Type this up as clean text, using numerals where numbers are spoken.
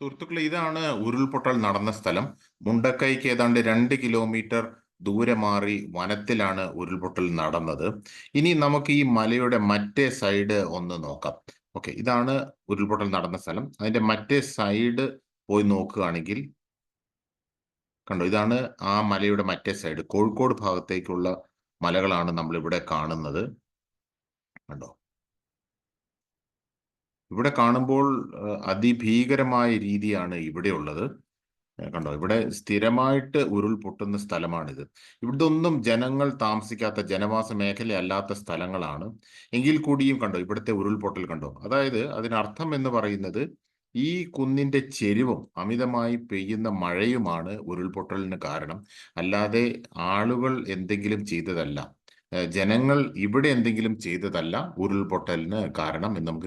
സുഹൃത്തുക്കളെ, ഇതാണ് ഉരുൾപൊട്ടൽ നടന്ന സ്ഥലം. മുണ്ടക്കൈക്ക് ഏതാണ്ട് 2 കിലോമീറ്റർ ദൂരെ മാറി വനത്തിലാണ് ഉരുൾപൊട്ടൽ നടന്നത്. ഇനി നമുക്ക് ഈ മലയുടെ മറ്റേ സൈഡ് ഒന്ന് നോക്കാം. ഓക്കെ, ഇതാണ് ഉരുൾപൊട്ടൽ നടന്ന സ്ഥലം. അതിന്റെ മറ്റേ സൈഡ് പോയി നോക്കുകയാണെങ്കിൽ കണ്ടോ, ഇതാണ് ആ മലയുടെ മറ്റേ സൈഡ്. കോഴിക്കോട് ഭാഗത്തേക്കുള്ള മലകളാണ് നമ്മൾ ഇവിടെ കാണുന്നത്. കണ്ടോ, ഇവിടെ കാണുമ്പോൾ അതിഭീകരമായ രീതിയാണ് ഇവിടെ ഉള്ളത്. കണ്ടോ, ഇവിടെ സ്ഥിരമായിട്ട് ഉരുൾപൊട്ടുന്ന സ്ഥലമാണിത്. ഇവിടെ ഒന്നും ജനങ്ങൾ താമസിക്കാത്ത, ജനവാസ മേഖലയല്ലാത്ത സ്ഥലങ്ങളാണ്. എങ്കിൽ കൂടിയും കണ്ടോ, ഇവിടുത്തെ ഉരുൾപൊട്ടൽ കണ്ടോ. അതായത് അതിനർത്ഥം എന്ന് പറയുന്നത് ഈ കുന്നിന്റെ ചെരിവും അമിതമായി പെയ്യുന്ന മഴയുമാണ് ഉരുൾപൊട്ടലിന് കാരണം. അല്ലാതെ ആളുകൾ എന്തെങ്കിലും ചെയ്തതല്ല, ജനങ്ങൾ ഇവിടെ എന്തെങ്കിലും ചെയ്തതല്ല ഉരുൾപൊട്ടലിന് കാരണം എന്ന് നമുക്ക്